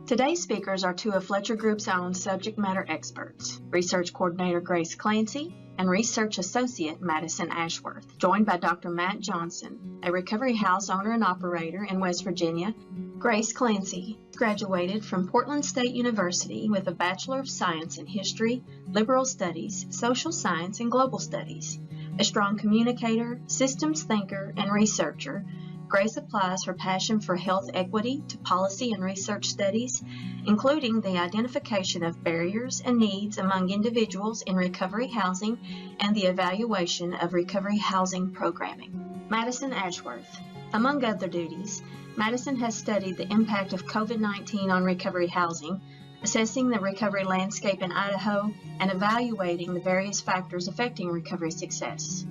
Today's speakers are two of Fletcher Group's own subject matter experts, Research Coordinator Grace Clancy and Research Associate Madison Ashworth, joined by Dr. Matt Johnson, a recovery house owner and operator in West Virginia. Grace Clancy graduated from Portland State University with a Bachelor of Science in History, Liberal Studies, Social Science, and Global Studies. A strong communicator, systems thinker, and researcher, Grace applies her passion for health equity to policy and research studies, including the identification of barriers and needs among individuals in recovery housing and the evaluation of recovery housing programming. Madison Ashworth. Among other duties, Madison has studied the impact of COVID-19 on recovery housing, assessing the recovery landscape in Idaho, and evaluating the various factors affecting recovery success.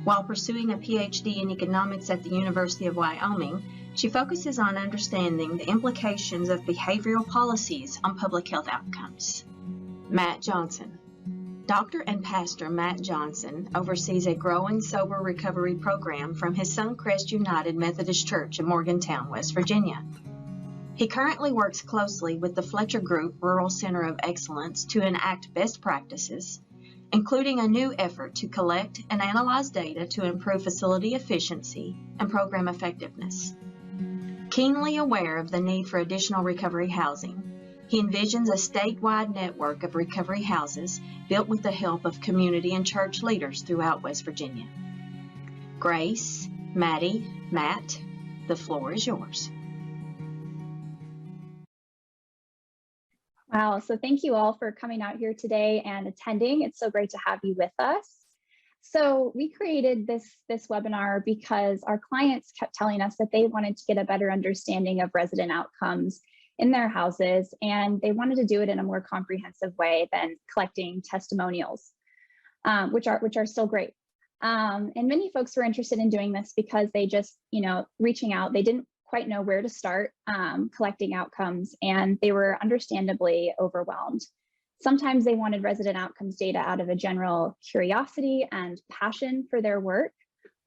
While pursuing a PhD in economics at the University of Wyoming, she focuses on understanding the implications of behavioral policies on public health outcomes. Matt Johnson. Dr. and Pastor Matt Johnson oversees a growing sober recovery program from his Suncrest United Methodist Church in Morgantown, West Virginia. He currently works closely with the Fletcher Group Rural Center of Excellence to enact best practices, including a new effort to collect and analyze data to improve facility efficiency and program effectiveness. Keenly aware of the need for additional recovery housing, he envisions a statewide network of recovery houses built with the help of community and church leaders throughout West Virginia. Grace, Maddie, Matt, the floor is yours. Wow, so thank you all for coming out here today and attending. It's so great to have you with us. So we created this webinar because our clients kept telling us that they wanted to get a better understanding of resident outcomes in their houses, and they wanted to do it in a more comprehensive way than collecting testimonials, which are still great. And many folks were interested in doing this because they just, reaching out, they didn't quite know where to start collecting outcomes, and they were understandably overwhelmed. Sometimes they wanted resident outcomes data out of a general curiosity and passion for their work,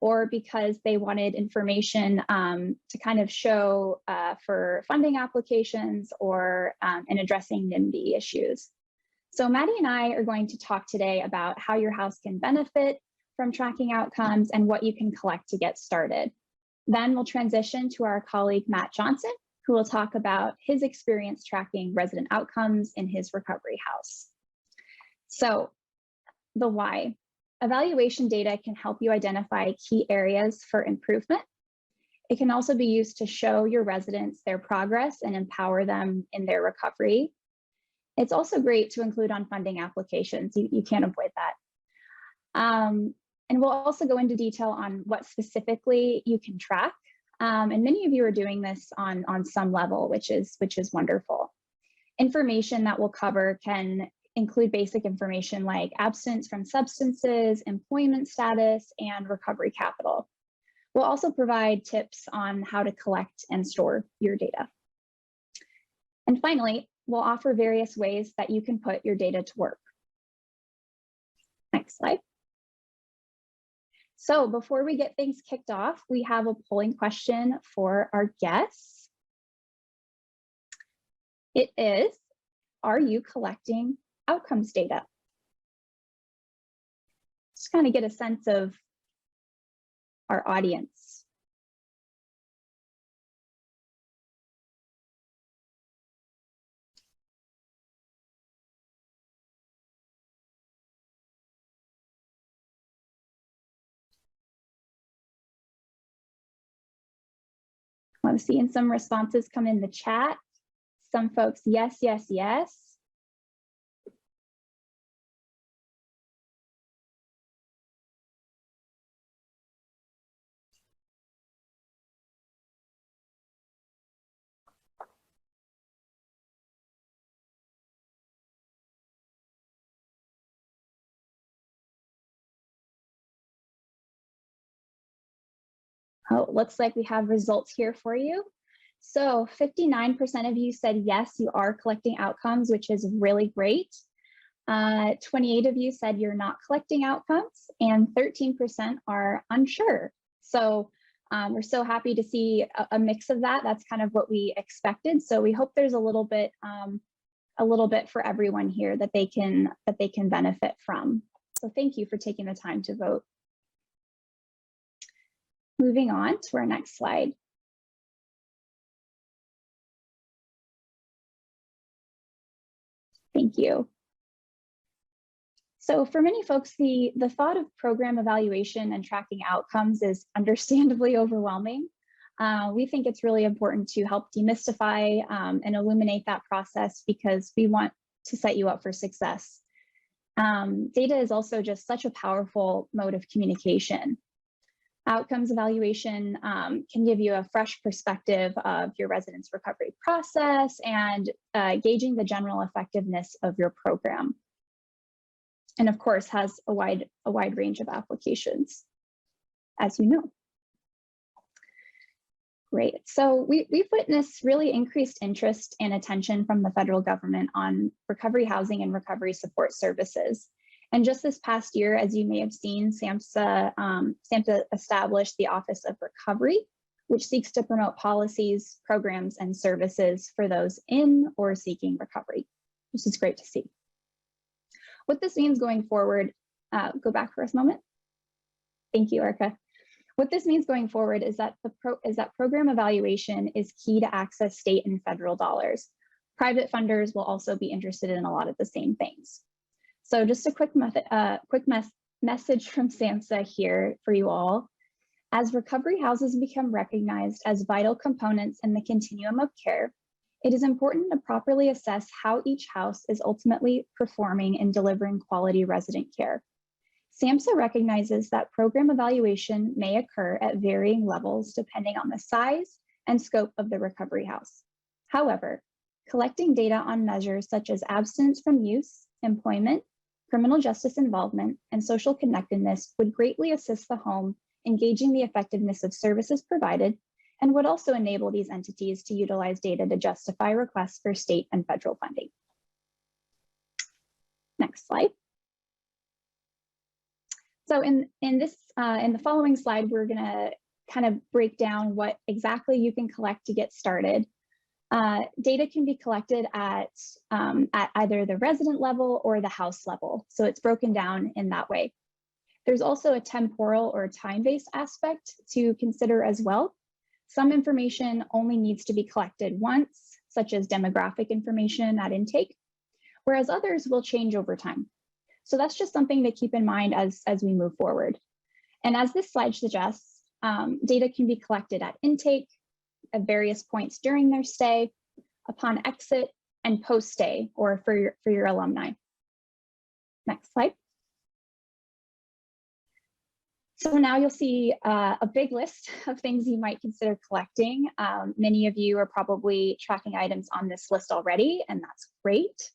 or because they wanted information to kind of show for funding applications or in addressing NIMBY issues. So Maddie and I are going to talk today about how your house can benefit from tracking outcomes and what you can collect to get started. Then we'll transition to our colleague, Matt Johnson, who will talk about his experience tracking resident outcomes in his recovery house. So the why. Evaluation data can help you identify key areas for improvement. It can also be used to show your residents their progress and empower them in their recovery. It's also great to include on funding applications. You can't avoid that. And we'll also go into detail on what specifically you can track. And many of you are doing this on some level, which is wonderful. Information that we'll cover can include basic information like absence from substances, employment status, and recovery capital. We'll also provide tips on how to collect and store your data. And finally, we'll offer various ways that you can put your data to work. Next slide. So before we get things kicked off, we have a polling question for our guests. It is, are you collecting outcomes data? Just kind of get a sense of our audience. I'm seeing some responses come in the chat. Some folks, yes, yes, yes. Oh, it looks like we have results here for you. So 59% of you said yes, you are collecting outcomes, which is really great. 28 of you said you're not collecting outcomes, and 13% are unsure. So We're so happy to see a mix of that. That's kind of what we expected. So we hope there's a little bit for everyone here that they can benefit from. So thank you for taking the time to vote. Moving on to our next slide. Thank you. So for many folks, the thought of program evaluation and tracking outcomes is understandably overwhelming. We think it's really important to help demystify and illuminate that process because we want to set you up for success. Data is also just such a powerful mode of communication. Outcomes evaluation can give you a fresh perspective of your residents' recovery process and gauging the general effectiveness of your program. And of course, has a wide range of applications, as you know. Great. So we've witnessed really increased interest and attention from the federal government on recovery housing and recovery support services. And just this past year, as you may have seen, SAMHSA established the Office of Recovery, which seeks to promote policies, programs, and services for those in or seeking recovery, which is great to see. What this means going forward, go back for a moment. Thank you, Erica. What this means going forward is that program evaluation is key to access state and federal dollars. Private funders will also be interested in a lot of the same things. So just a quick message from SAMHSA here for you all. As recovery houses become recognized as vital components in the continuum of care, it is important to properly assess how each house is ultimately performing in delivering quality resident care. SAMHSA recognizes that program evaluation may occur at varying levels depending on the size and scope of the recovery house. However, collecting data on measures such as abstinence from use, employment, criminal justice involvement, and social connectedness would greatly assist the home in gauging the effectiveness of services provided and would also enable these entities to utilize data to justify requests for state and federal funding. Next slide. So in the following slide, we're gonna kind of break down what exactly you can collect to get started. Data can be collected at either the resident level or the house level. So it's broken down in that way. There's also a temporal or time-based aspect to consider as well. Some information only needs to be collected once, such as demographic information at intake, whereas others will change over time. So that's just something to keep in mind as we move forward. And as this slide suggests, data can be collected at intake, at various points during their stay, upon exit, and post-stay, or for your alumni. Next slide. So now you'll see a big list of things you might consider collecting. Many of you are probably tracking items on this list already, and that's great.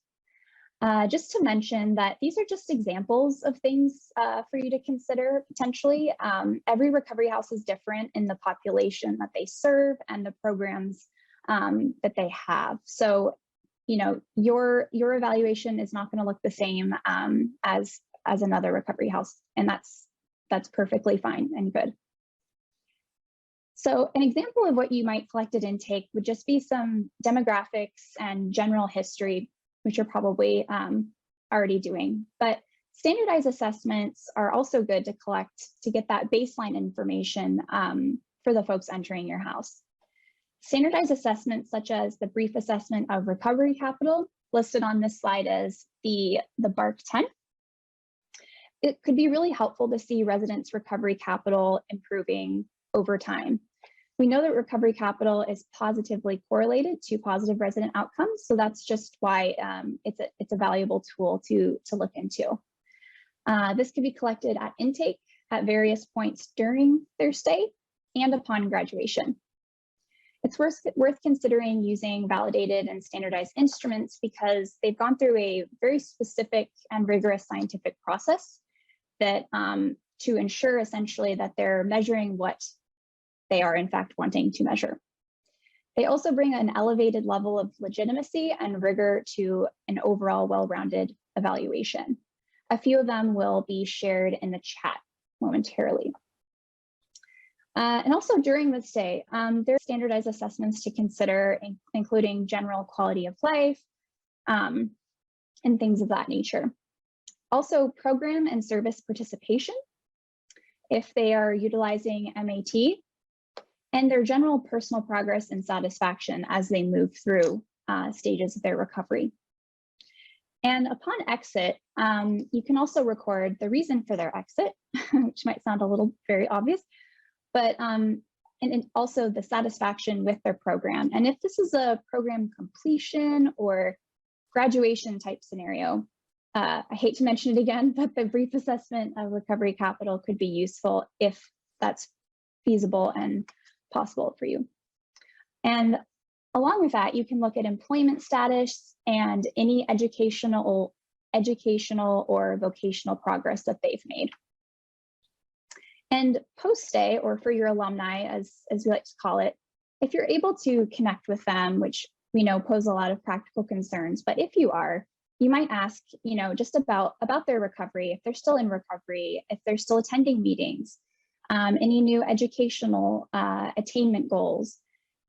Just to mention that these are just examples of things for you to consider potentially. Every recovery house is different in the population that they serve and the programs that they have. So, you know, your evaluation is not going to look the same as another recovery house, and that's perfectly fine and good. So an example of what you might collect at intake would just be some demographics and general history, which you're probably already doing. But standardized assessments are also good to collect to get that baseline information for the folks entering your house. Standardized assessments such as the brief assessment of recovery capital, listed on this slide as the BARC 10. It could be really helpful to see residents' recovery capital improving over time. We know that recovery capital is positively correlated to positive resident outcomes, so that's just why it's a valuable tool to look into. This can be collected at intake, at various points during their stay, and upon graduation. It's worth considering using validated and standardized instruments because they've gone through a very specific and rigorous scientific process that to ensure essentially that they're measuring what they are in fact wanting to measure. They also bring an elevated level of legitimacy and rigor to an overall well-rounded evaluation. A few of them will be shared in the chat momentarily. And also during the stay, there are standardized assessments to consider, including general quality of life and things of that nature. Also, program and service participation, if they are utilizing MAT, and their general personal progress and satisfaction as they move through stages of their recovery. And upon exit, you can also record the reason for their exit, which might sound a little very obvious, but and also the satisfaction with their program. And if this is a program completion or graduation type scenario, I hate to mention it again, but the brief assessment of recovery capital could be useful if that's feasible and possible for you. And along with that, you can look at employment status and any educational or vocational progress that they've made. And post-stay, or for your alumni, as we like to call it, if you're able to connect with them, which we know pose a lot of practical concerns, but if you are, you might ask, just about their recovery, if they're still in recovery, if they're still attending meetings, any new educational attainment goals,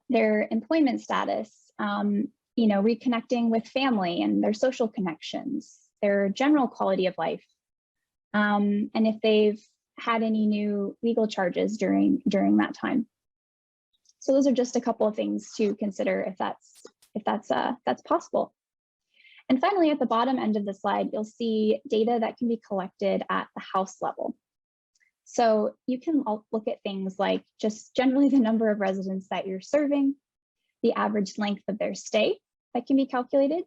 their employment status, reconnecting with family and their social connections, their general quality of life, and if they've had any new legal charges during that time. So those are just a couple of things to consider if that's possible. And finally, at the bottom end of the slide, you'll see data that can be collected at the house level. So you can look at things like just generally the number of residents that you're serving, the average length of their stay that can be calculated,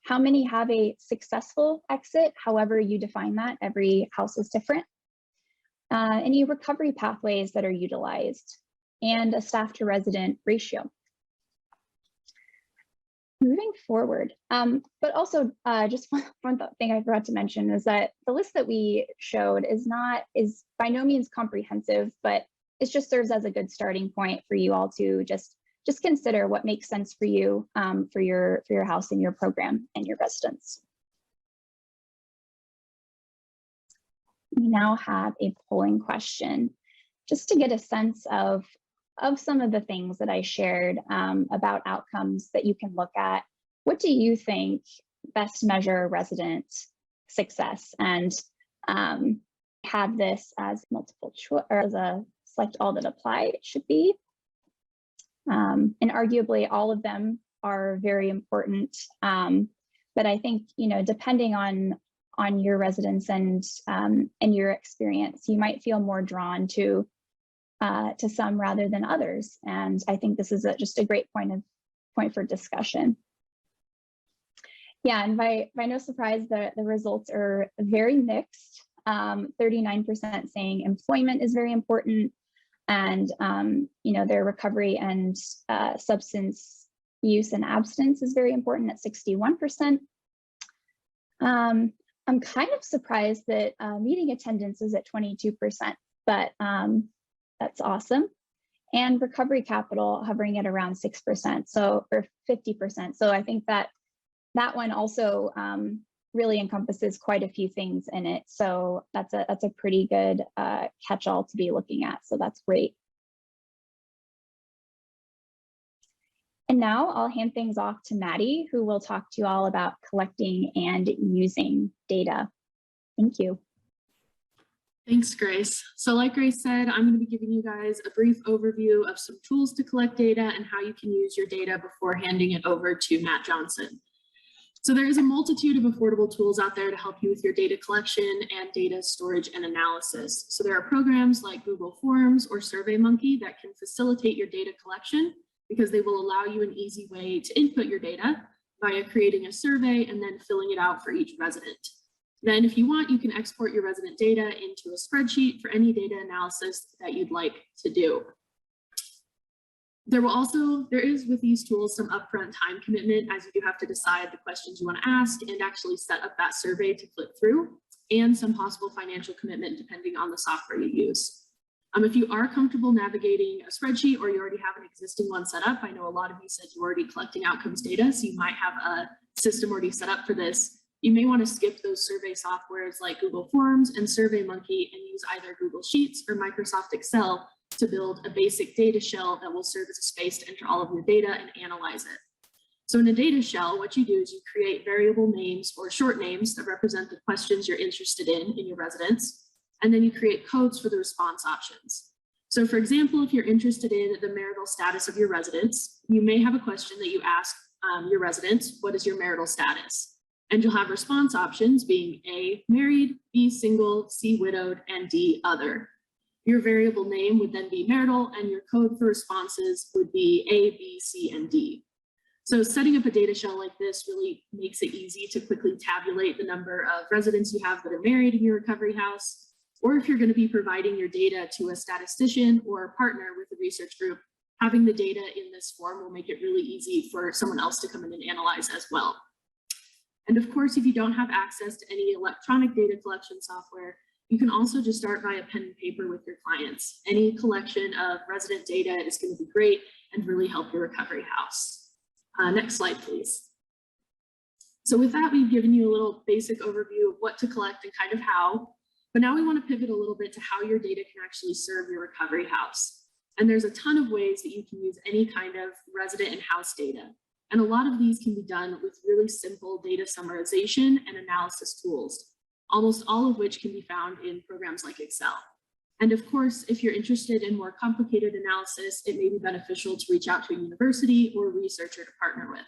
how many have a successful exit, however you define that, every house is different, any recovery pathways that are utilized, and a staff to resident ratio. Moving forward, but also just one thing I forgot to mention is that the list that we showed is by no means comprehensive, but it just serves as a good starting point for you all to just consider what makes sense for you for your house and your program and your residents. We now have a polling question just to get a sense of some of the things that I shared about outcomes that you can look at. What do you think best measure resident success? And have this as multiple choice or as a select all that apply, it should be. And arguably all of them are very important. But I think, depending on your residents and your experience, you might feel more drawn to some rather than others. And I think this is just a great point for discussion. Yeah, and by no surprise, the results are very mixed. 39% saying employment is very important, and their recovery and substance use and abstinence is very important at 61%. I'm kind of surprised that meeting attendance is at 22%, but that's awesome. And recovery capital hovering at around 6%, or 50%. So I think that one also really encompasses quite a few things in it. So that's a pretty good catch-all to be looking at. So that's great. And now I'll hand things off to Maddie, who will talk to you all about collecting and using data. Thank you. Thanks, Grace. So like Grace said, I'm going to be giving you guys a brief overview of some tools to collect data and how you can use your data before handing it over to Matt Johnson. So there is a multitude of affordable tools out there to help you with your data collection and data storage and analysis. So there are programs like Google Forms or SurveyMonkey that can facilitate your data collection because they will allow you an easy way to input your data via creating a survey and then filling it out for each resident. Then if you want, you can export your resident data into a spreadsheet for any data analysis that you'd like to do. There is with these tools some upfront time commitment, as you do have to decide the questions you want to ask and actually set up that survey to flip through, and some possible financial commitment depending on the software you use. If you are comfortable navigating a spreadsheet or you already have an existing one set up, I know a lot of you said you're already collecting outcomes data, so you might have a system already set up for this. You may want to skip those survey softwares like Google Forms and SurveyMonkey and use either Google Sheets or Microsoft Excel to build a basic data shell that will serve as a space to enter all of your data and analyze it. So in a data shell, what you do is you create variable names or short names that represent the questions you're interested in your residents, and then you create codes for the response options. So for example, if you're interested in the marital status of your residents, you may have a question that you ask your residents, what is your marital status? And you'll have response options being A, married, B, single, C, widowed, and D, other. Your variable name would then be marital, and your code for responses would be A, B, C, and D. So setting up a data shell like this really makes it easy to quickly tabulate the number of residents you have that are married in your recovery house, or if you're going to be providing your data to a statistician or a partner with a research group, having the data in this form will make it really easy for someone else to come in and analyze as well. And of course, if you don't have access to any electronic data collection software, you can also just start via pen and paper with your clients. Any collection of resident data is going to be great and really help your recovery house. Next slide, please. So with that, we've given you a little basic overview of what to collect and kind of how, but now we want to pivot a little bit to how your data can actually serve your recovery house. And there's a ton of ways that you can use any kind of resident and house data. And a lot of these can be done with really simple data summarization and analysis tools, almost all of which can be found in programs like Excel. And of course, if you're interested in more complicated analysis, it may be beneficial to reach out to a university or a researcher to partner with.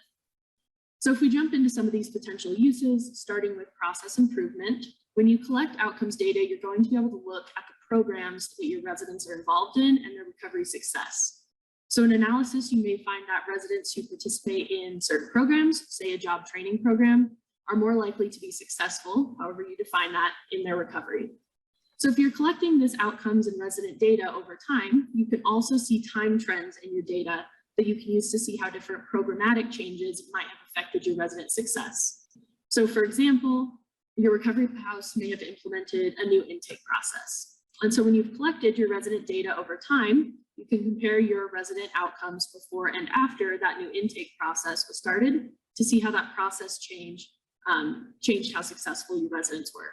So if we jump into some of these potential uses, starting with process improvement, when you collect outcomes data, you're going to be able to look at the programs that your residents are involved in and their recovery success. So in analysis, you may find that residents who participate in certain programs, say a job training program, are more likely to be successful, however you define that, in their recovery. So if you're collecting this outcomes and resident data over time, you can also see time trends in your data that you can use to see how different programmatic changes might have affected your resident success. So for example, your recovery house may have implemented a new intake process. And so when you've collected your resident data over time, you can compare your resident outcomes before and after that new intake process was started to see how that process changed how successful your residents were.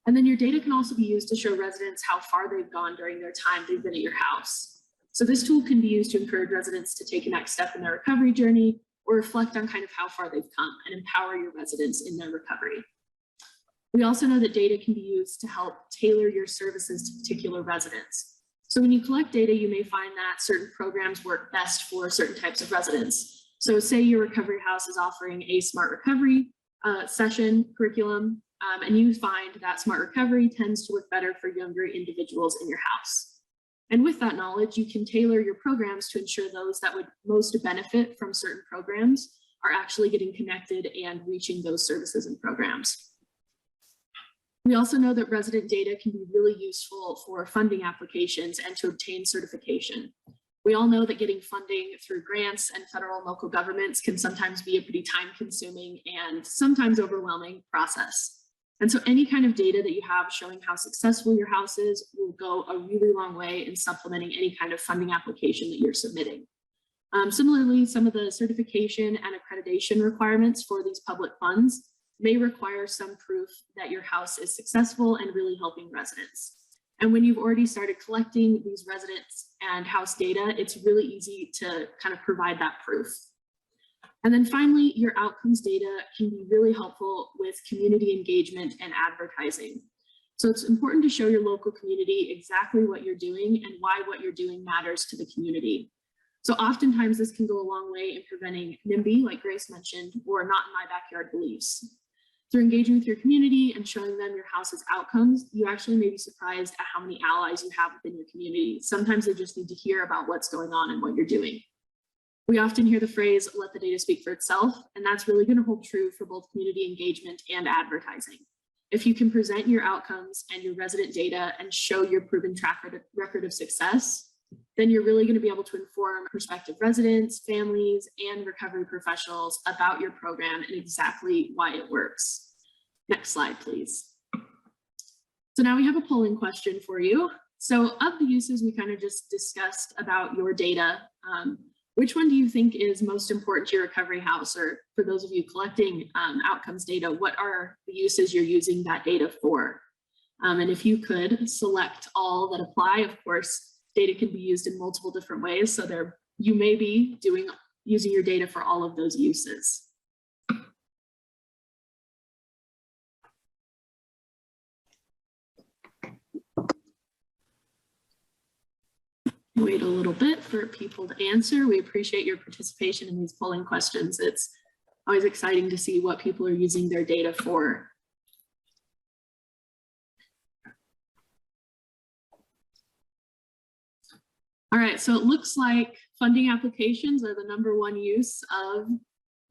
And then your data can also be used to show residents how far they've gone during their time they've been at your house. So this tool can be used to encourage residents to take a next step in their recovery journey or reflect on kind of how far they've come and empower your residents in their recovery. We also know that data can be used to help tailor your services to particular residents. So when you collect data, you may find that certain programs work best for certain types of residents. So say your recovery house is offering a smart recovery session curriculum, and you find that smart recovery tends to work better for younger individuals in your house. And with that knowledge, you can tailor your programs to ensure those that would most benefit from certain programs are actually getting connected and reaching those services and programs. We also know that resident data can be really useful for funding applications and to obtain certification. We all know that getting funding through grants and federal and local governments can sometimes be a pretty time-consuming and sometimes overwhelming process. And so any kind of data that you have showing how successful your house is will go a really long way in supplementing any kind of funding application that you're submitting. Similarly, some of the certification and accreditation requirements for these public funds may require some proof that your house is successful and really helping residents. And when you've already started collecting these residents and house data, it's really easy to kind of provide that proof. And then finally, your outcomes data can be really helpful with community engagement and advertising. So it's important to show your local community exactly what you're doing and why what you're doing matters to the community. So oftentimes this can go a long way in preventing NIMBY, like Grace mentioned, or not in my backyard beliefs. Through engaging with your community and showing them your house's outcomes, you actually may be surprised at how many allies you have within your community. Sometimes they just need to hear about what's going on and what you're doing. We often hear the phrase, let the data speak for itself, and that's really going to hold true for both community engagement and advertising. If you can present your outcomes and your resident data and show your proven track record of success, then you're really going to be able to inform prospective residents, families, and recovery professionals about your program and exactly why it works. Next slide, please. So now we have a polling question for you. So of the uses we kind of just discussed about your data, which one do you think is most important to your recovery house? Or for those of you collecting outcomes data, what are the uses you're using that data for? And if you could select all that apply, of course, data can be used in multiple different ways. So you may be using your data for all of those uses. Wait a little bit for people to answer. We appreciate your participation in these polling questions. It's always exciting to see what people are using their data for. All right, so it looks like funding applications are the #1 use of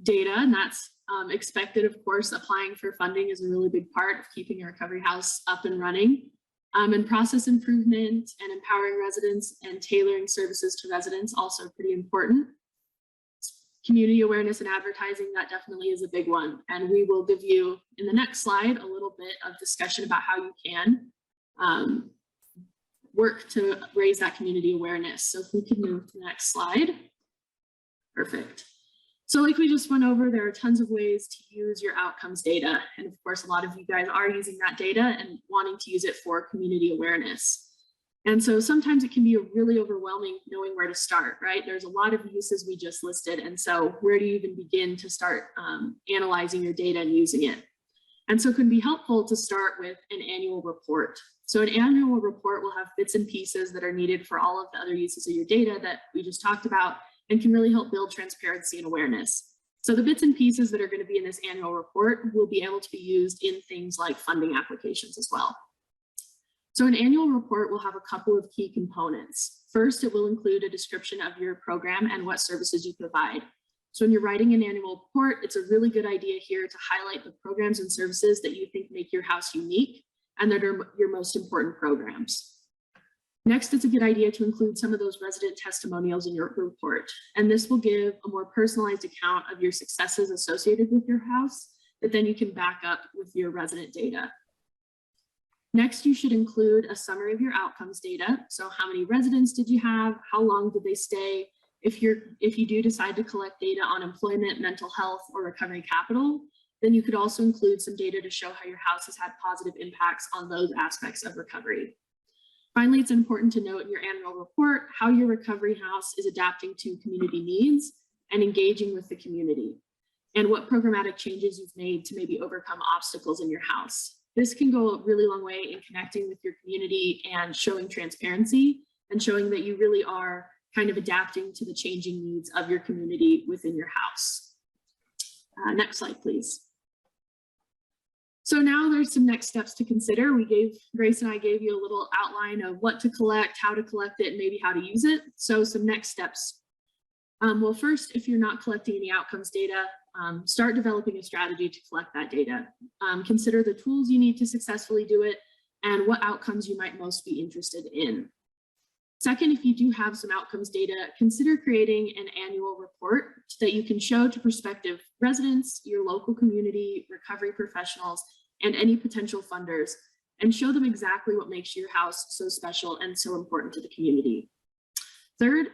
data, and that's expected, of course. Applying for funding is a really big part of keeping a recovery house up and running. And process improvement and empowering residents and tailoring services to residents, also pretty important. Community awareness and advertising, that definitely is a big one. And we will give you in the next slide a little bit of discussion about how you can work to raise that community awareness. So if we can move to the next slide. Perfect. So like we just went over, there are tons of ways to use your outcomes data. And of course, a lot of you guys are using that data and wanting to use it for community awareness. And so sometimes it can be really overwhelming knowing where to start, right? There's a lot of uses we just listed. And so where do you even begin to start analyzing your data and using it? And so it can be helpful to start with an annual report. So an annual report will have bits and pieces that are needed for all of the other uses of your data that we just talked about, and can really help build transparency and awareness. So the bits and pieces that are going to be in this annual report will be able to be used in things like funding applications as well. So an annual report will have a couple of key components. First, it will include a description of your program and what services you provide. So when you're writing an annual report, it's a really good idea here to highlight the programs and services that you think make your house unique and that are your most important programs. Next, it's a good idea to include some of those resident testimonials in your report. And this will give a more personalized account of your successes associated with your house that then you can back up with your resident data. Next, you should include a summary of your outcomes data. So how many residents did you have? How long did they stay? If you do decide to collect data on employment, mental health, or recovery capital, then you could also include some data to show how your house has had positive impacts on those aspects of recovery. Finally, it's important to note in your annual report how your recovery house is adapting to community needs and engaging with the community, and what programmatic changes you've made to maybe overcome obstacles in your house. This can go a really long way in connecting with your community and showing transparency and showing that you really are kind of adapting to the changing needs of your community within your house. Next slide, please. So now there's some next steps to consider. Grace and I gave you a little outline of what to collect, how to collect it, and maybe how to use it. So some next steps. Well, first, if you're not collecting any outcomes data, start developing a strategy to collect that data. Consider the tools you need to successfully do it and what outcomes you might most be interested in. Second, if you do have some outcomes data, consider creating an annual report that you can show to prospective residents, your local community, recovery professionals, and any potential funders, and show them exactly what makes your house so special and so important to the community. Third,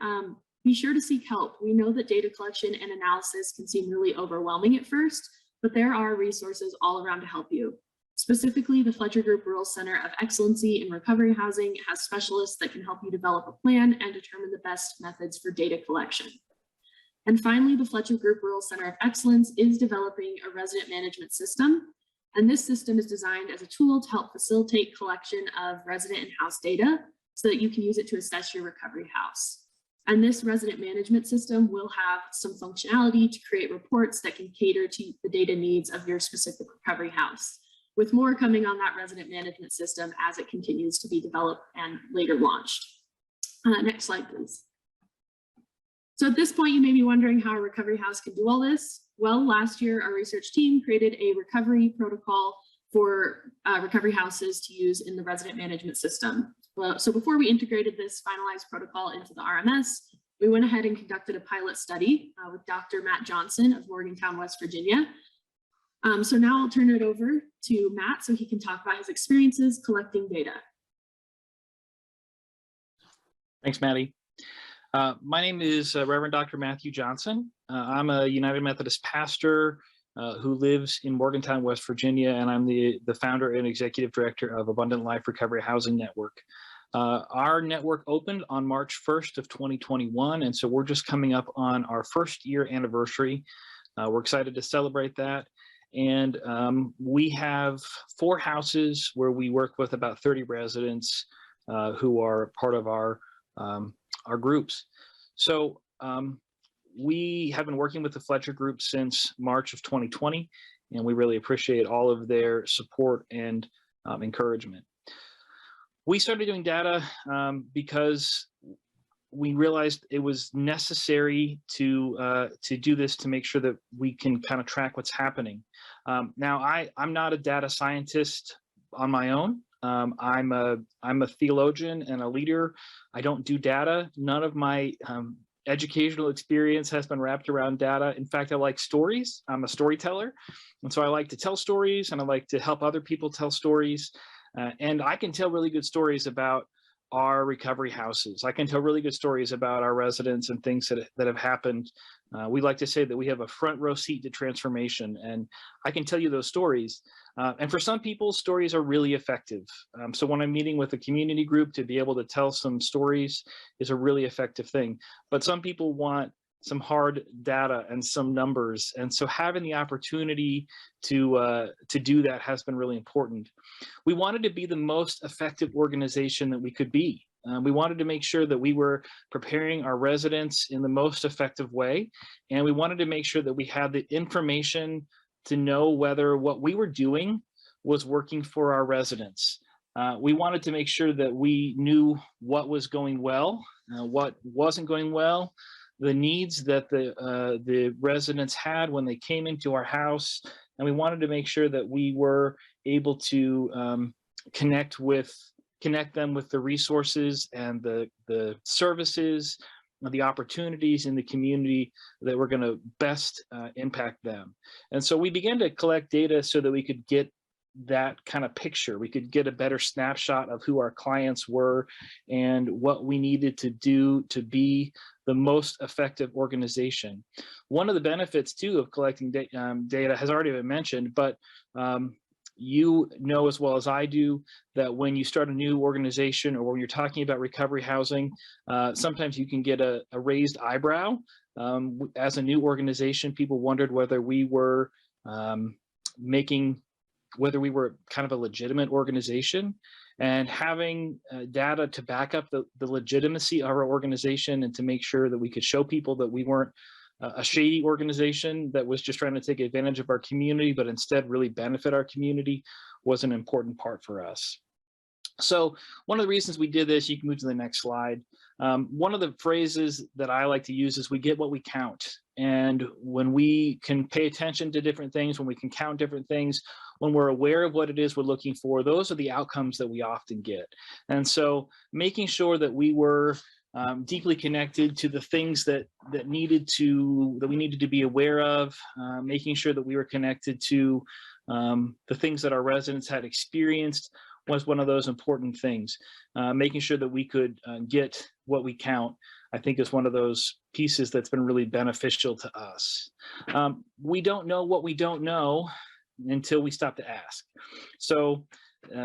be sure to seek help. We know that data collection and analysis can seem really overwhelming at first, but there are resources all around to help you. Specifically, the Fletcher Group Rural Center of Excellency in Recovery Housing has specialists that can help you develop a plan and determine the best methods for data collection. And finally, the Fletcher Group Rural Center of Excellence is developing a resident management system. And this system is designed as a tool to help facilitate collection of resident and house data so that you can use it to assess your recovery house. And this resident management system will have some functionality to create reports that can cater to the data needs of your specific recovery house, with more coming on that resident management system as it continues to be developed and later launched. Next slide, please. So at this point, you may be wondering how a recovery house can do all this. Well, last year, our research team created a recovery protocol for recovery houses to use in the resident management system. Well, so before we integrated this finalized protocol into the RMS, we went ahead and conducted a pilot study with Dr. Matt Johnson of Morgantown, West Virginia. So now I'll turn it over to Matt so he can talk about his experiences collecting data. Thanks, Maddie. My name is Reverend Dr. Matthew Johnson. I'm a United Methodist pastor who lives in Morgantown, West Virginia, and I'm the founder and executive director of Abundant Life Recovery Housing Network. Our network opened on March 1st of 2021, and so we're just coming up on our first year anniversary. We're excited to celebrate that. And we have 4 houses where we work with about 30 residents who are part of our groups. So we have been working with the Fletcher Group since March of 2020, and we really appreciate all of their support and encouragement. We started doing data because we realized it was necessary to do this to make sure that we can kind of track what's happening. Now, I'm not a data scientist on my own. I'm a theologian and a leader. I don't do data. None of my educational experience has been wrapped around data. In fact, I like stories. I'm a storyteller. And so I like to tell stories, and I like to help other people tell stories. And I can tell really good stories about our recovery houses. I can tell really good stories about our residents and things that have happened. We like to say that we have a front row seat to transformation, and I can tell you those stories. And for some people, stories are really effective. So when I'm meeting with a community group, to be able to tell some stories is a really effective thing. But some people want some hard data and some numbers. And so having the opportunity to do that has been really important. We wanted to be the most effective organization that we could be. We wanted to make sure that we were preparing our residents in the most effective way. And we wanted to make sure that we had the information to know whether what we were doing was working for our residents. We wanted to make sure that we knew what was going well, what wasn't going well, the needs that the residents had when they came into our house, and we wanted to make sure that we were able to connect them with the resources and the services, the opportunities in the community that were going to best impact them. And so we began to collect data so that we could get that kind of picture. We could get a better snapshot of who our clients were and what we needed to do to be the most effective organization. One of the benefits too of collecting data has already been mentioned, but you know as well as I do that when you start a new organization or when you're talking about recovery housing, sometimes you can get a raised eyebrow. As a new organization, people wondered whether we were whether we were kind of a legitimate organization, and having data to back up the legitimacy of our organization and to make sure that we could show people that we weren't a shady organization that was just trying to take advantage of our community, but instead really benefit our community, was an important part for us. So one of the reasons we did this, you can move to the next slide. One of the phrases that I like to use is we get what we count. And when we can pay attention to different things, when we can count different things, when we're aware of what it is we're looking for, those are the outcomes that we often get. And so making sure that we were deeply connected to the things that we needed to be aware of, making sure that we were connected to the things that our residents had experienced was one of those important things. Making sure that we could get what we count, I think, is one of those pieces that's been really beneficial to us. We don't know what we don't know until we stop to ask. So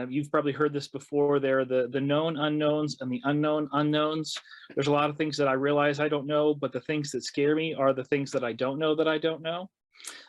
you've probably heard this before. There are the known unknowns and the unknown unknowns. There's a lot of things that I realize I don't know, but the things that scare me are the things that I don't know that I don't know.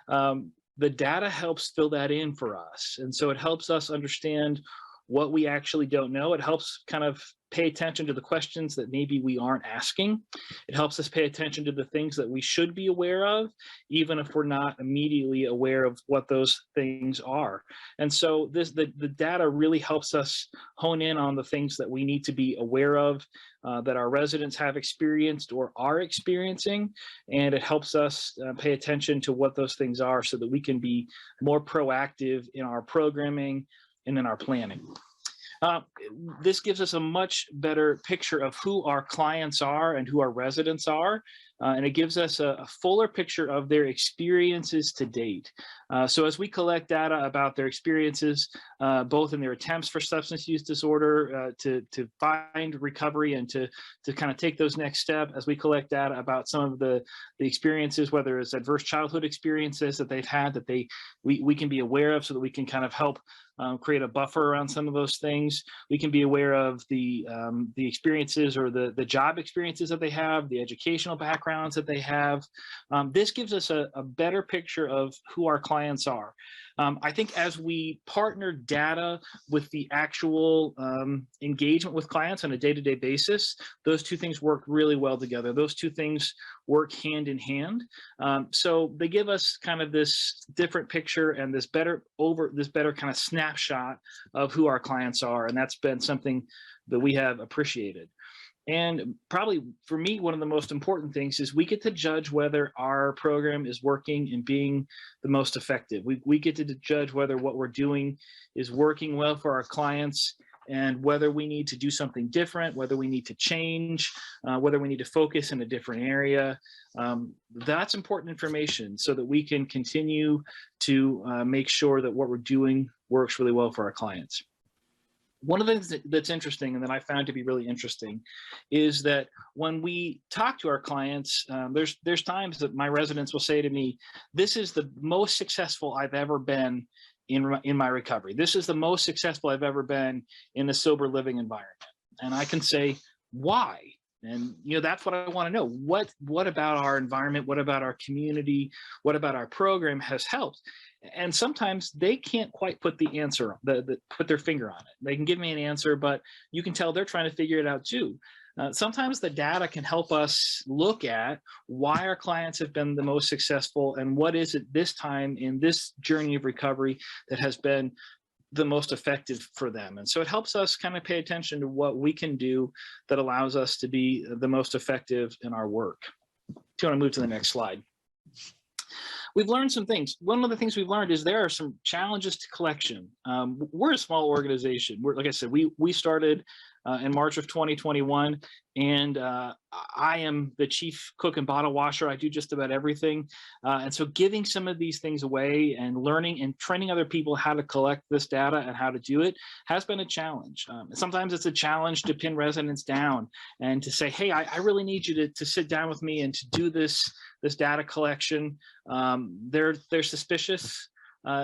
The data helps fill that in for us. And so it helps us understand what we actually don't know. It helps kind of pay attention to the questions that maybe we aren't asking. It helps us pay attention to the things that we should be aware of, even if we're not immediately aware of what those things are. And so the data really helps us hone in on the things that we need to be aware of, that our residents have experienced or are experiencing. And it helps us pay attention to what those things are so that we can be more proactive in our programming and in our planning. This gives us a much better picture of who our clients are and who our residents are. and it gives us a fuller picture of their experiences to date. So as we collect data about their experiences, both in their attempts for substance use disorder, to find recovery and to kind of take those next steps, as we collect data about some of the experiences, whether it's adverse childhood experiences that they've had that we can be aware of, so that we can kind of help create a buffer around some of those things. We can be aware of the experiences or the job experiences that they have, the educational backgrounds that they have. This gives us a better picture of who our clients are. I think as we partner data with the actual engagement with clients on a day-to-day basis, those two things work really well together. Those two things work hand in hand. So they give us kind of this different picture and this better kind of snapshot of who our clients are. And that's been something that we have appreciated. And probably for me, one of the most important things is we get to judge whether our program is working and being the most effective. We get to judge whether what we're doing is working well for our clients, and whether we need to do something different, whether we need to change, whether we need to focus in a different area. That's important information so that we can continue to make sure that what we're doing works really well for our clients. One of the things that's interesting, and that I found to be really interesting, is that when we talk to our clients, there's times that my residents will say to me, "This is the most successful I've ever been in my recovery. This is the most successful I've ever been in a sober living environment." And I can say, why? And that's what I want to know. What about our environment? What about our community? What about our program has helped? And sometimes they can't quite put the answer, put their finger on it. They can give me an answer, but you can tell they're trying to figure it out too. Sometimes the data can help us look at why our clients have been the most successful, and what is it this time in this journey of recovery that has been the most effective for them. And so it helps us kind of pay attention to what we can do that allows us to be the most effective in our work. Do you want to move to the next slide? We've learned some things. One of the things we've learned is there are some challenges to collection. We're a small organization. Like I said, we started in March of 2021, and I am the chief cook and bottle washer. I do just about everything. And so giving some of these things away and learning and training other people how to collect this data and how to do it has been a challenge. Sometimes it's a challenge to pin residents down and to say, "Hey, I really need you to sit down with me and to do this data collection." They're suspicious.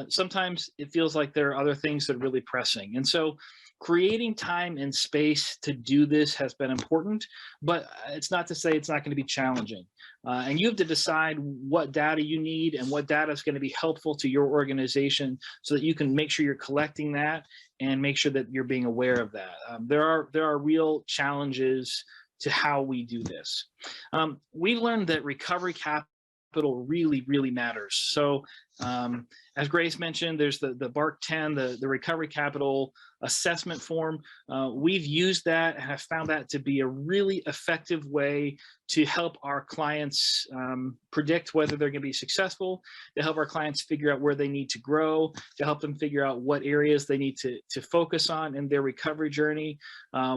Sometimes it feels like there are other things that are really pressing. And so creating time and space to do this has been important, but it's not to say it's not going to be challenging. And you have to decide what data you need and what data is going to be helpful to your organization, so that you can make sure you're collecting that and make sure that you're being aware of that. There are real challenges to how we do this. We learned that recovery capital really matters. So as Grace mentioned, there's the BARC 10, the recovery capital assessment form. We've used that and have found that to be a really effective way to help our clients predict whether they're going to be successful, to help our clients figure out where they need to grow, to help them figure out what areas they need to focus on in their recovery journey.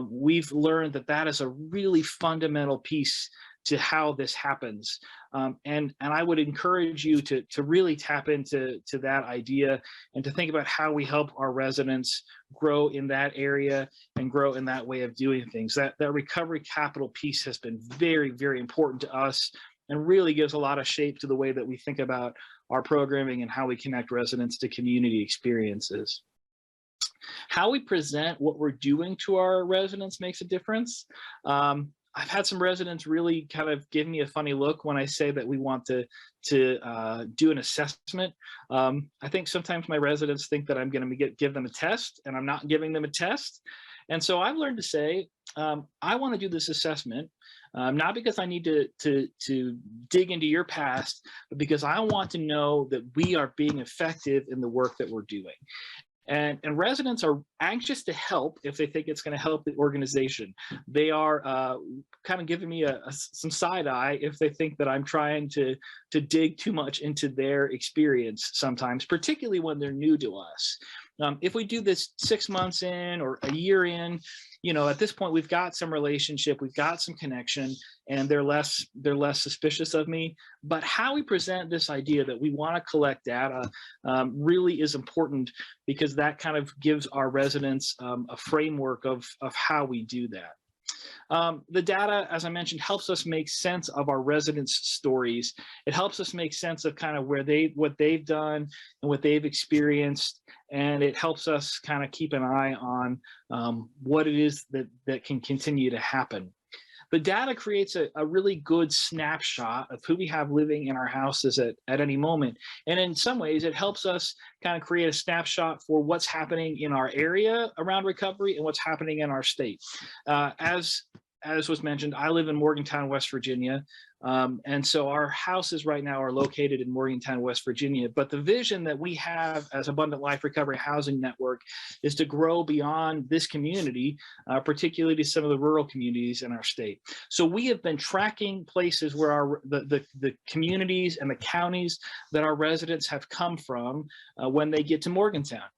We've learned that is a really fundamental piece to how this happens. And I would encourage you to really tap into that idea and to think about how we help our residents grow in that area and grow in that way of doing things. That recovery capital piece has been very important to us, and really gives a lot of shape to the way that we think about our programming and how we connect residents to community experiences. How we present what we're doing to our residents makes a difference. I've had some residents really kind of give me a funny look when I say that we want to do an assessment. I think sometimes my residents think that I'm going to give them a test, and I'm not giving them a test. And so I've learned to say, I want to do this assessment, not because I need to dig into your past, but because I want to know that we are being effective in the work that we're doing. And residents are anxious to help if they think it's going to help the organization. They are kind of giving me some side eye if they think that I'm trying to dig too much into their experience sometimes, particularly when they're new to us. If we do this 6 months in or a year in, at this point we've got some relationship, we've got some connection, and they're less suspicious of me. But how we present this idea that we want to collect data really is important, because that kind of gives our residents a framework of how we do that. The data, as I mentioned, helps us make sense of our residents' stories. It helps us make sense of kind of what they've done and what they've experienced, and it helps us kind of keep an eye on what it is that can continue to happen. The data creates a really good snapshot of who we have living in our houses at any moment. And in some ways, it helps us kind of create a snapshot for what's happening in our area around recovery and what's happening in our state. As was mentioned, I live in Morgantown, West Virginia. And so our houses right now are located in Morgantown, West Virginia. But the vision that we have as Abundant Life Recovery Housing Network is to grow beyond this community, particularly to some of the rural communities in our state. So we have been tracking places where the communities and the counties that our residents have come from when they get to Morgantown.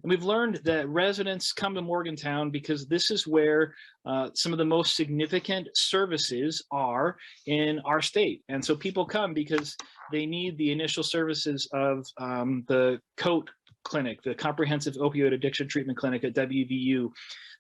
And we've learned that residents come to Morgantown because this is where some of the most significant services are in our state. And so people come because they need the initial services of the COAT clinic, the Comprehensive Opioid Addiction Treatment Clinic at WVU.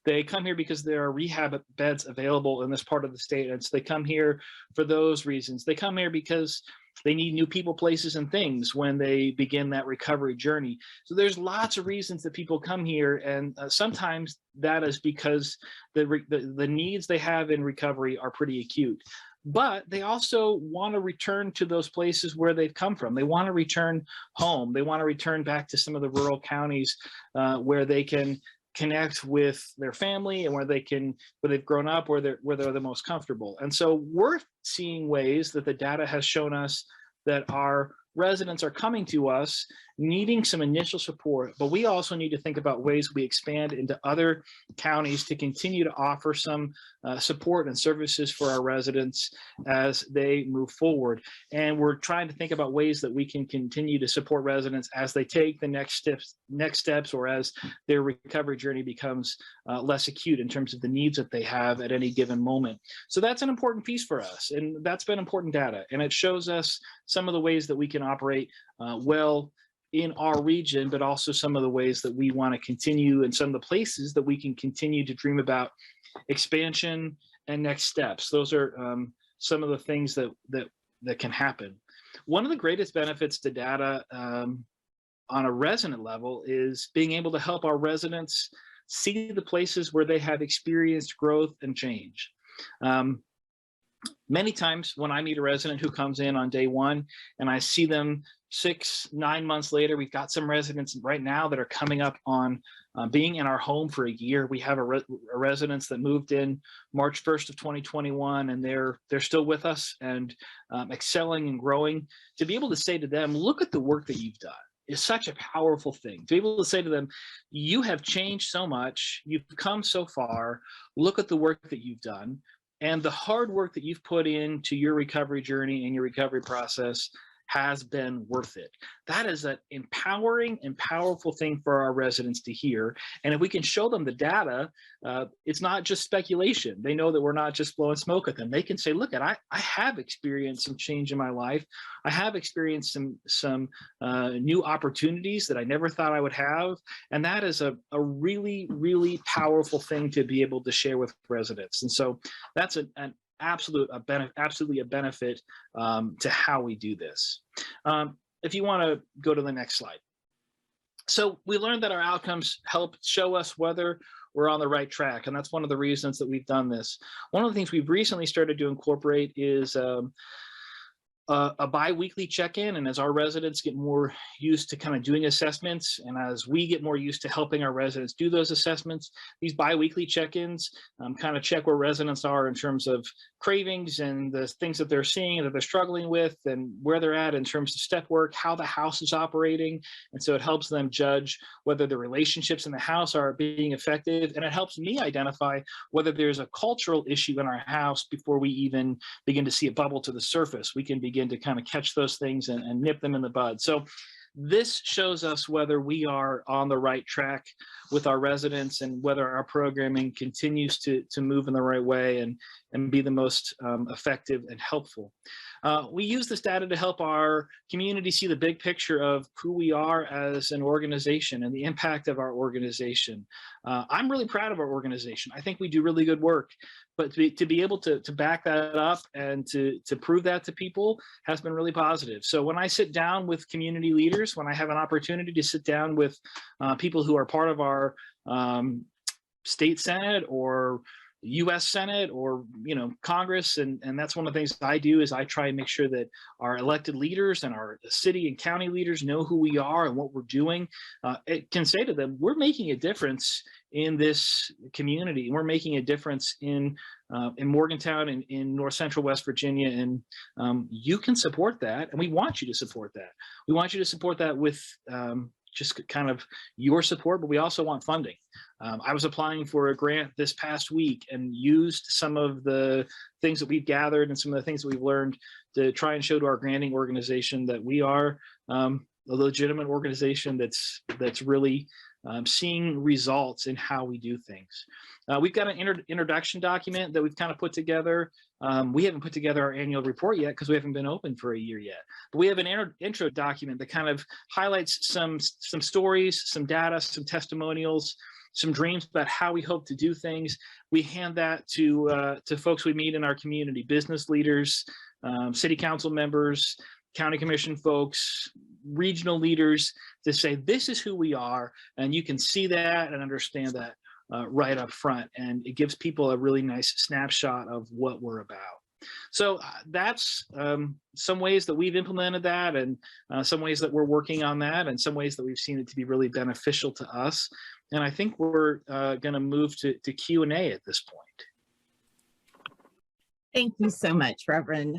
They come here because there are rehab beds available in this part of the state. And so they come here for those reasons. They come here because they need new people, places, and things when they begin that recovery journey. So there's lots of reasons that people come here, and sometimes that is because the needs they have in recovery are pretty acute. But they also want to return to those places where they've come from. They want to return home. They want to return back to some of the rural counties where they can connect with their family and where they've grown up, where they're the most comfortable. And so we're seeing ways that the data has shown us that our residents are coming to us needing some initial support, but we also need to think about ways we expand into other counties to continue to offer some support and services for our residents as they move forward. And we're trying to think about ways that we can continue to support residents as they take the next steps, or as their recovery journey becomes less acute in terms of the needs that they have at any given moment. So that's an important piece for us, and that's been important data, and it shows us some of the ways that we can operate well in our region, but also some of the ways that we want to continue, and some of the places that we can continue to dream about expansion and next steps. Those are some of the things that can happen. One of the greatest benefits to data on a resident level is being able to help our residents see the places where they have experienced growth and change. Many times when I meet a resident who comes in on day one and I see them 6-9 months later, we've got some residents right now that are coming up on being in our home for a year. We have a residents that moved in March 1st of 2021, and they're still with us and excelling and growing. To be able to say to them, look at the work that you've done, is such a powerful thing. To be able to say to them, you have changed so much, you've come so far, look at the work that you've done. And the hard work that you've put into your recovery journey and your recovery process has been worth it. That is an empowering and powerful thing for our residents to hear. And if we can show them the data, it's not just speculation. They know that we're not just blowing smoke at them. They can say, look, I have experienced some change in my life. I have experienced some new opportunities that I never thought I would have. And that is a really, really powerful thing to be able to share with residents. And so that's an absolutely a benefit to how we do this. If you want to go to the next slide. So we learned that our outcomes help show us whether we're on the right track, and that's one of the reasons that we've done this. One of the things we've recently started to incorporate is a bi-weekly check-in, and as our residents get more used to kind of doing assessments, and as we get more used to helping our residents do those assessments, these bi-weekly check-ins kind of check where residents are in terms of cravings and the things that they're seeing that they're struggling with, and where they're at in terms of step work, how the house is operating. And so it helps them judge whether the relationships in the house are being effective, and it helps me identify whether there's a cultural issue in our house before we even begin to see it bubble to the surface. We can begin to kind of catch those things and nip them in the bud. So this shows us whether we are on the right track with our residents and whether our programming continues to move in the right way and be the most effective and helpful. We use this data to help our community see the big picture of who we are as an organization and the impact of our organization. I'm really proud of our organization. I think we do really good work, but to be able to back that up and to prove that to people has been really positive. So when I sit down with community leaders, when I have an opportunity to sit down with people who are part of our state Senate or U.S. Senate or, Congress. And that's one of the things I do is I try and make sure that our elected leaders and our city and county leaders know who we are and what we're doing. It can say to them, we're making a difference in this community. We're making a difference in Morgantown and in North Central West Virginia. And you can support that. And we want you to support that. We want you to support that with just kind of your support, but we also want funding. I was applying for a grant this past week and used some of the things that we've gathered and some of the things that we've learned to try and show to our granting organization that we are a legitimate organization that's really seeing results in how we do things. We've got an introduction document that we've kind of put together. We haven't put together our annual report yet because we haven't been open for a year yet. But we have an intro document that kind of highlights some stories, some data, some testimonials, some dreams about how we hope to do things. We hand that to folks we meet in our community, business leaders, city council members, county commission folks, regional leaders, to say, this is who we are, and you can see that and understand that right up front. And it gives people a really nice snapshot of what we're about. So that's some ways that we've implemented that, and some ways that we're working on that, and some ways that we've seen it to be really beneficial to us. And I think we're going to move to Q&A at this point. Thank you so much, Reverend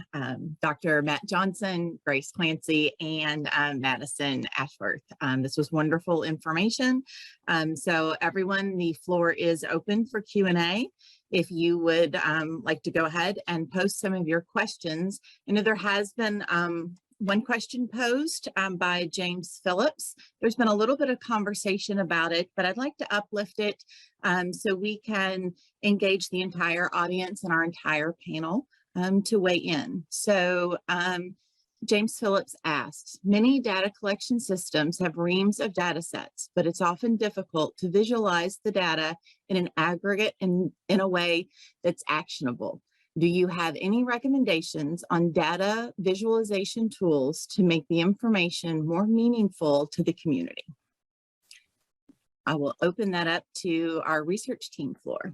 Dr. Matt Johnson, Grace Clancy, and Madison Ashworth. This was wonderful information. So everyone, the floor is open for Q&A. If you would like to go ahead and post some of your questions. I know there has been one question posed by James Phillips. There's been a little bit of conversation about it, but I'd like to uplift it so we can engage the entire audience and our entire panel to weigh in. So James Phillips asks, many data collection systems have reams of data sets, but it's often difficult to visualize the data in an aggregate in a way that's actionable. Do you have any recommendations on data visualization tools to make the information more meaningful to the community? I will open that up to our research team floor.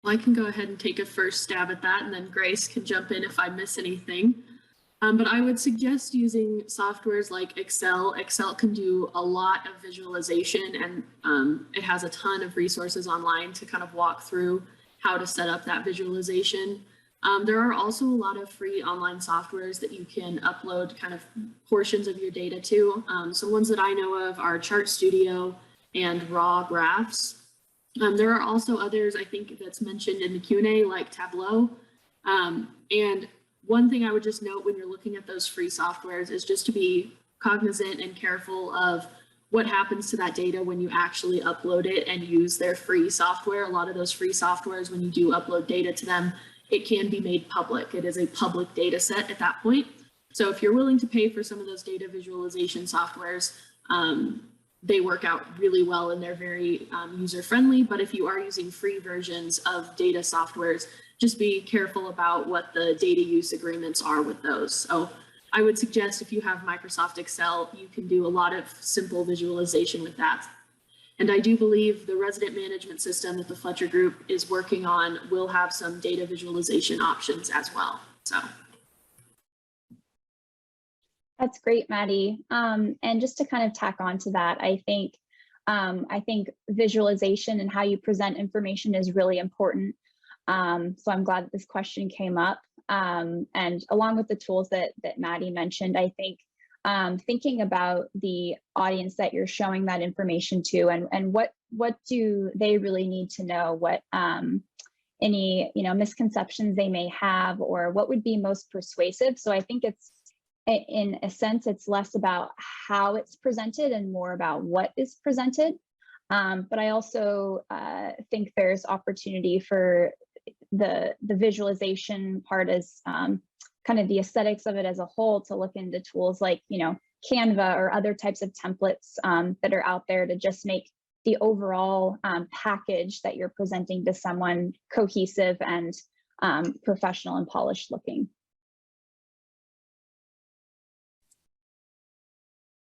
Well, I can go ahead and take a first stab at that, and then Grace can jump in if I miss anything. But I would suggest using softwares like Excel. Excel can do a lot of visualization, and it has a ton of resources online to kind of walk through how to set up that visualization. There are also a lot of free online softwares that you can upload kind of portions of your data to. So ones that I know of are Chart Studio and Raw Graphs. There are also others, I think, that's mentioned in the Q&A, like Tableau. And one thing I would just note when you're looking at those free softwares is just to be cognizant and careful of what happens to that data when you actually upload it and use their free software. A lot of those free softwares, when you do upload data to them, it can be made public. It is a public data set at that point. So if you're willing to pay for some of those data visualization softwares, they work out really well and they're very user-friendly. But if you are using free versions of data softwares, just be careful about what the data use agreements are with those. So I would suggest if you have Microsoft Excel, you can do a lot of simple visualization with that. And I do believe the resident management system that the Fletcher Group is working on will have some data visualization options as well. So that's great, Maddie. And just to kind of tack on to that, I think visualization and how you present information is really important. So I'm glad that this question came up. And along with the tools that Maddie mentioned, I think thinking about the audience that you're showing that information to, and what do they really need to know, what any misconceptions they may have, or what would be most persuasive. So I think it's in a sense, it's less about how it's presented and more about what is presented. But I also think there's opportunity for the visualization part as kind of the aesthetics of it as a whole, to look into tools like, Canva or other types of templates that are out there to just make the overall package that you're presenting to someone cohesive and professional and polished looking.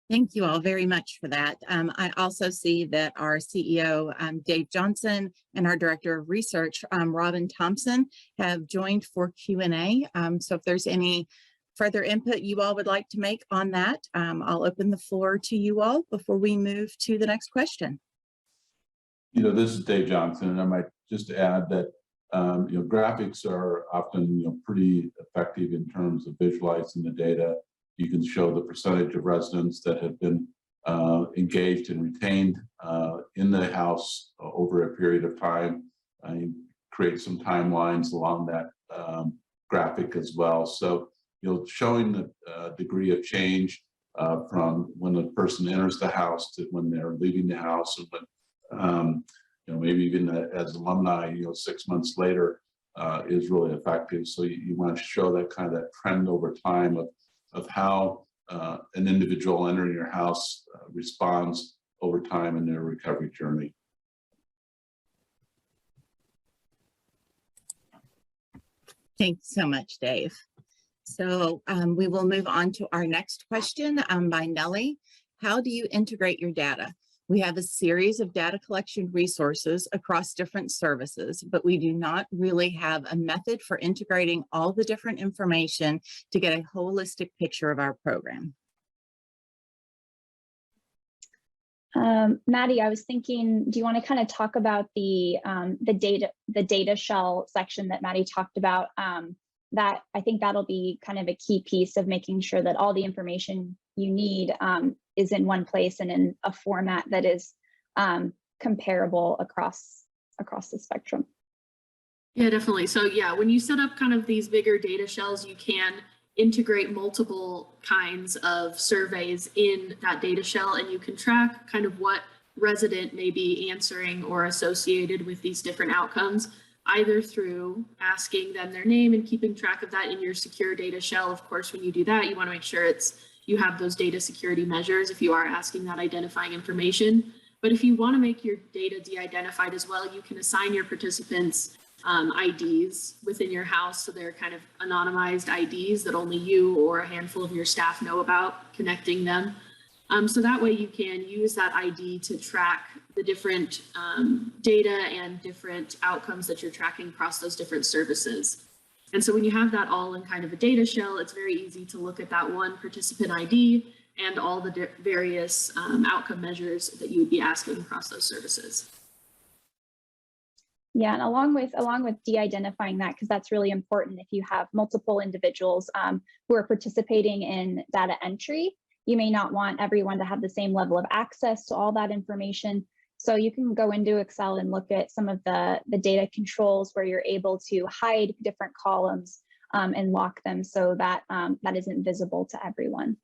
Thank you all very much for that. I also see that our CEO, Dave Johnson, and our Director of Research, Robin Thompson, have joined for Q&A. So if there's any further input you all would like to make on that, I'll open the floor to you all before we move to the next question. This is Dave Johnson, and I might just add that graphics are often pretty effective in terms of visualizing the data. You can show the percentage of residents that have been engaged and retained in the house over a period of time. You create some timelines along that graphic as well. So showing the degree of change from when the person enters the house to when they're leaving the house, and when maybe even as alumni, 6 months later is really effective. So you want to show that kind of that trend over time of how an individual entering your house responds over time in their recovery journey. Thanks so much, Dave. So we will move on to our next question by Nellie. How do you integrate your data? We have a series of data collection resources across different services, but we do not really have a method for integrating all the different information to get a holistic picture of our program. Maddie, I was thinking, do you want to kind of talk about the data shell section that Maddie talked about? That I think that'll be kind of a key piece of making sure that all the information you need is in one place and in a format that is comparable across the spectrum. Yeah, definitely. So yeah, when you set up kind of these bigger data shells, you can integrate multiple kinds of surveys in that data shell, and you can track kind of what resident may be answering or associated with these different outcomes, either through asking them their name and keeping track of that in your secure data shell. Of course, when you do that, you want to make sure you have those data security measures if you are asking that identifying information. But if you want to make your data de-identified as well, you can assign your participants IDs within your house. So they're kind of anonymized IDs that only you or a handful of your staff know about, connecting them. So that way you can use that ID to track the different data and different outcomes that you're tracking across those different services. And so when you have that all in kind of a data shell, it's very easy to look at that one participant ID and all the various outcome measures that you would be asking across those services. Yeah, and along with de-identifying that, because that's really important if you have multiple individuals who are participating in data entry, you may not want everyone to have the same level of access to all that information. So you can go into Excel and look at some of the data controls where you're able to hide different columns and lock them so that that isn't visible to everyone.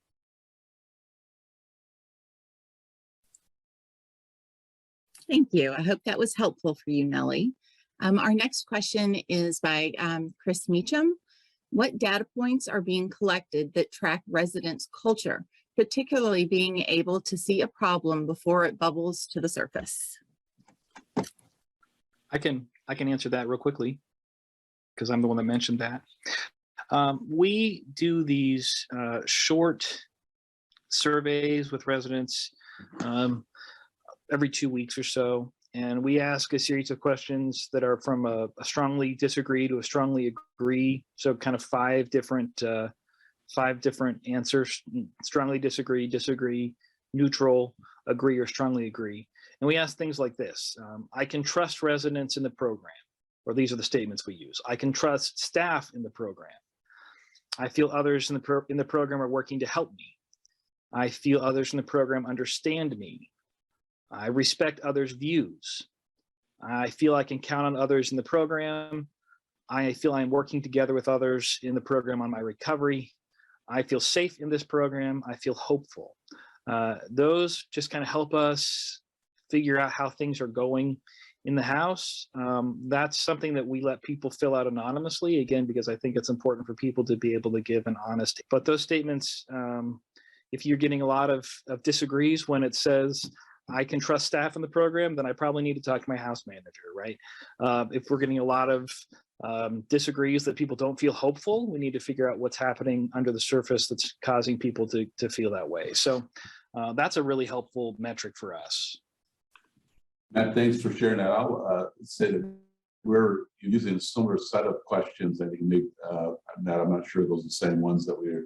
Thank you. I hope that was helpful for you, Nellie. Our next question is by Chris Meacham. What data points are being collected that track residents' culture, particularly being able to see a problem before it bubbles to the surface? I can answer that real quickly because I'm the one that mentioned that. We do these short surveys with residents every 2 weeks or so, and we ask a series of questions that are from a strongly disagree to a strongly agree. So kind of five different answers: strongly disagree, disagree, neutral, agree, or strongly agree. And we ask things like this: I can trust residents in the program, or these are the statements we use. I can trust staff in the program. I feel others in the program are working to help me. I feel others in the program understand me. I respect others' views. I feel I can count on others in the program. I feel I'm working together with others in the program on my recovery. I feel safe in this program, I feel hopeful. Those just kind of help us figure out how things are going in the house. That's something that we let people fill out anonymously, again, because I think it's important for people to be able to give an honest, but those statements, if you're getting a lot of disagrees when it says, I can trust staff in the program, then I probably need to talk to my house manager, right? If we're getting a lot of disagrees that people don't feel hopeful, we need to figure out what's happening under the surface that's causing people to feel that way. So that's a really helpful metric for us. Matt, thanks for sharing that. I'll say that we're using a similar set of questions. I think maybe, Matt, I'm not sure those are the same ones that we're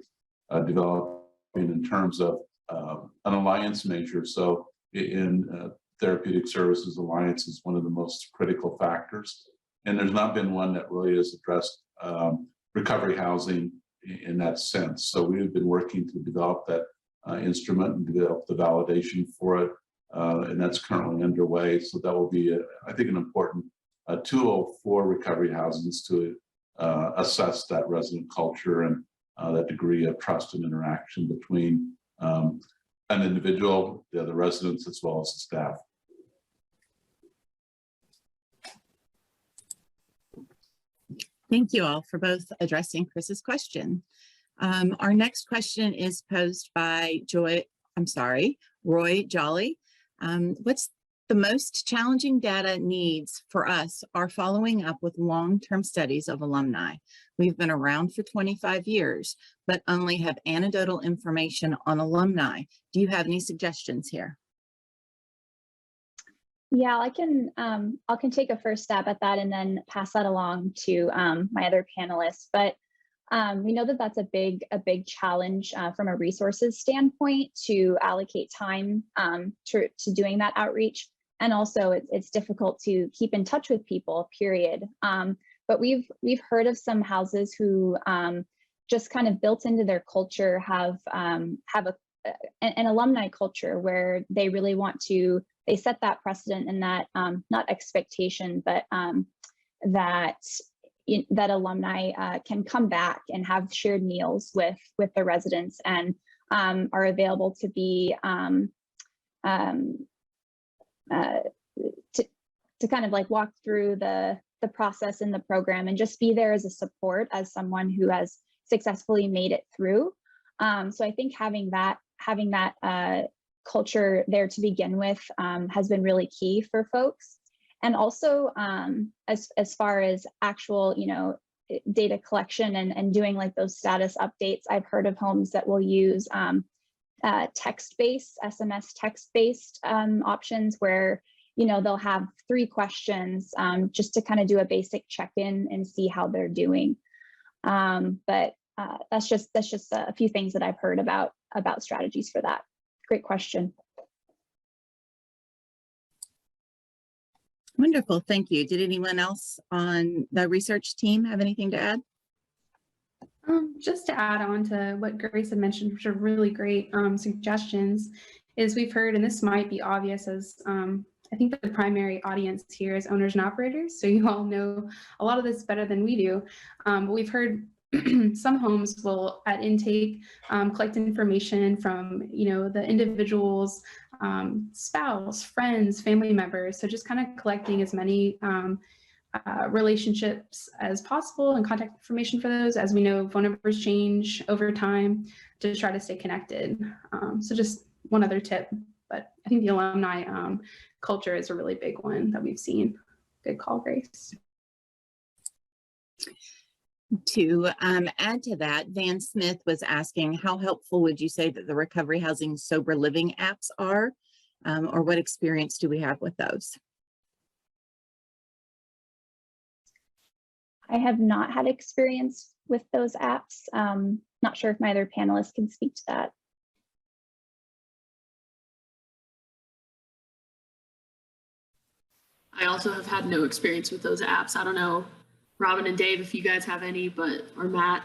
developing in terms of an alliance measure. So in therapeutic services, alliance is one of the most critical factors. And there's not been one that really has addressed recovery housing in that sense. So we've been working to develop that instrument and develop the validation for it. And that's currently underway. So that will be, I think, an important tool for recovery housings to assess that resident culture and that degree of trust and interaction between an individual, the other residents, as well as the staff. Thank you all for both addressing Chris's question. Our next question is posed by Roy Jolly. What's the most challenging data needs for us are following up with long-term studies of alumni. We've been around for 25 years, but only have anecdotal information on alumni. Do you have any suggestions here? Yeah, I can take a first stab at that and then pass that along to my other panelists. But we know that that's a big challenge from a resources standpoint to allocate time to doing that outreach. And also it's difficult to keep in touch with people, period. But we've heard of some houses who just kind of built into their culture have an alumni culture where they really want to, they set that precedent and that not expectation, but that alumni can come back and have shared meals with the residents and are available to be to kind of like walk through the process in the program and just be there as a support as someone who has successfully made it through. So I think having that culture there to begin with has been really key for folks. And also as far as actual, data collection and doing like those status updates, I've heard of homes that will use text-based, SMS text-based options where, they'll have 3 questions just to kind of do a basic check-in and see how they're doing. But that's just a few things that I've heard about strategies for that. Great question. Wonderful, thank you. Did anyone else on the research team have anything to add? Just to add on to what Grace had mentioned, which are really great suggestions, is we've heard, and this might be obvious as I think the primary audience here is owners and operators, so you all know a lot of this better than we do, but we've heard some homes will at intake collect information from the individual's spouse, friends, family members, so just kind of collecting as many relationships as possible and contact information for those. As we know, phone numbers change over time to try to stay connected. So just one other tip, but I think the alumni culture is a really big one that we've seen. Good call, Grace. To add to that, Van Smith was asking, how helpful would you say that the recovery housing sober living apps are, or what experience do we have with those? I have not had experience with those apps. Not sure if my other panelists can speak to that. I also have had no experience with those apps. I don't know, Robin and Dave, if you guys have any, or Matt.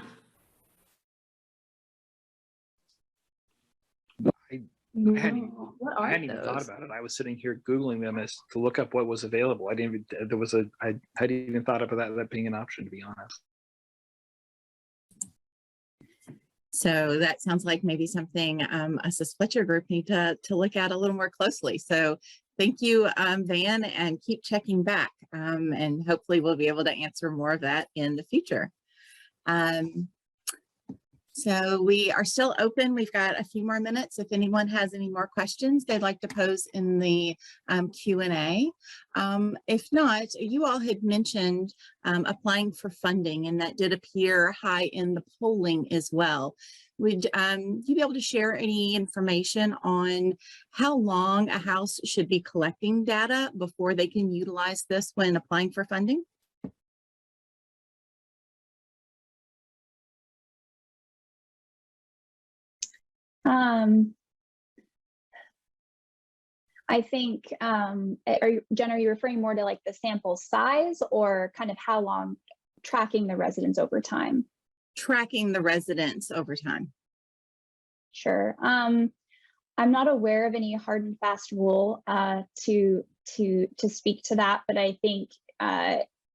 I hadn't even thought about it. I was sitting here Googling them as to look up what was available. I hadn't even thought of that being an option, to be honest. So that sounds like maybe something us as Fletcher Group need to look at a little more closely. So thank you, Van, and keep checking back. And hopefully we'll be able to answer more of that in the future. So we are still open. We've got a few more minutes. If anyone has any more questions they'd like to pose in the Q&A. If not, you all had mentioned applying for funding, and that did appear high in the polling as well. Would you be able to share any information on how long a house should be collecting data before they can utilize this when applying for funding? I think, Jen, are you referring more to like the sample size or kind of how long tracking the residents over time? Tracking the residents over time. Sure. I'm not aware of any hard and fast rule to speak to that, but I think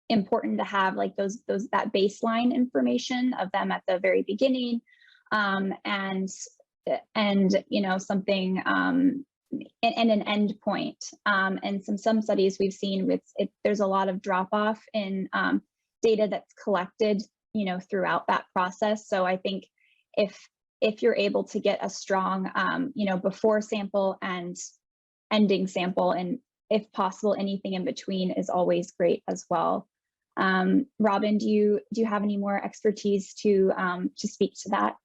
important to have like that baseline information of them at the very beginning, and you know, something and an end point. And some studies we've seen with it, there's a lot of drop off in data that's collected, you know, throughout that process. So I think if you're able to get a strong, you know, before sample and ending sample, and if possible, anything in between is always great as well. Robin, do you have any more expertise to speak to that?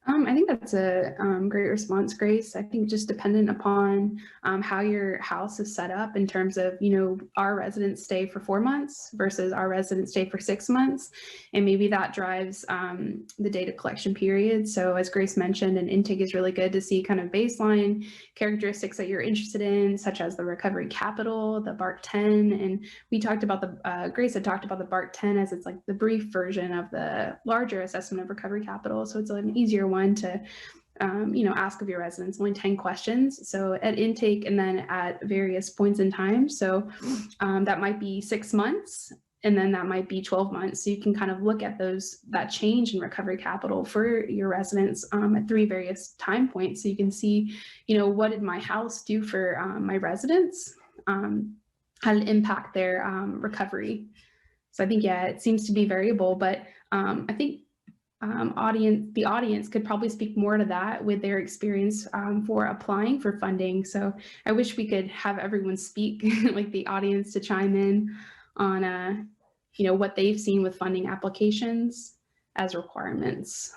I think that's a great response, Grace. I think just dependent upon how your house is set up in terms of, you know, our residents stay for 4 months versus our residents stay for 6 months. And maybe that drives the data collection period. So as Grace mentioned, an intake is really good to see kind of baseline characteristics that you're interested in, such as the recovery capital, the BART 10. And we talked about Grace had talked about the BART 10 as it's like the brief version of the larger assessment of recovery capital. So it's an easier one to you know, ask of your residents, only 10 questions. So at intake and then at various points in time. So that might be 6 months, and then that might be 12 months. So you can kind of look at that change in recovery capital for your residents at 3 various time points. So you can see, you know, what did my house do for my residents? How did it impact their recovery? So I think, yeah, it seems to be variable, but I think the audience could probably speak more to that with their experience for applying for funding. So I wish we could have everyone speak, like the audience, to chime in on you know, what they've seen with funding applications as requirements.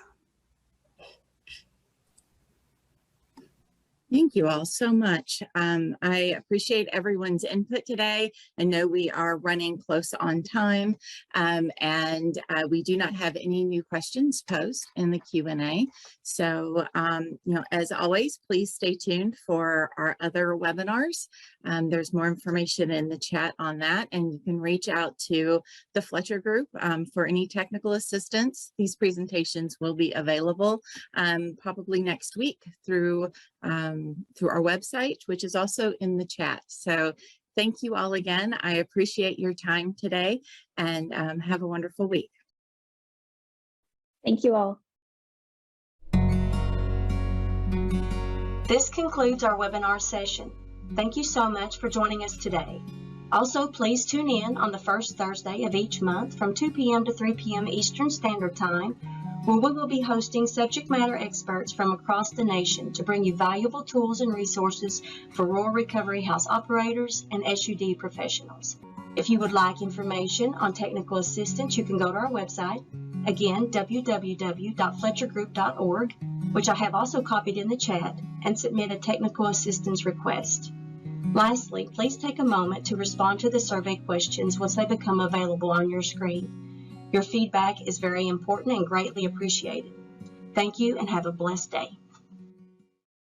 Thank you all so much. I appreciate everyone's input today. I know we are running close on time, and we do not have any new questions posed in the Q&A. So, you know, as always, please stay tuned for our other webinars. There's more information in the chat on that, and you can reach out to the Fletcher Group for any technical assistance. These presentations will be available probably next week through our website, which is also in the chat. So thank you all again. I appreciate your time today, and have a wonderful week. Thank you all. This concludes our webinar session. Thank you so much for joining us today. Also, please tune in on the first Thursday of each month from 2 p.m. to 3 p.m. Eastern Standard Time, where we will be hosting subject matter experts from across the nation to bring you valuable tools and resources for rural recovery house operators and SUD professionals. If you would like information on technical assistance, you can go to our website, again, www.fletchergroup.org, which I have also copied in the chat, and submit a technical assistance request. Lastly, please take a moment to respond to the survey questions once they become available on your screen. Your feedback is very important and greatly appreciated. Thank you and have a blessed day.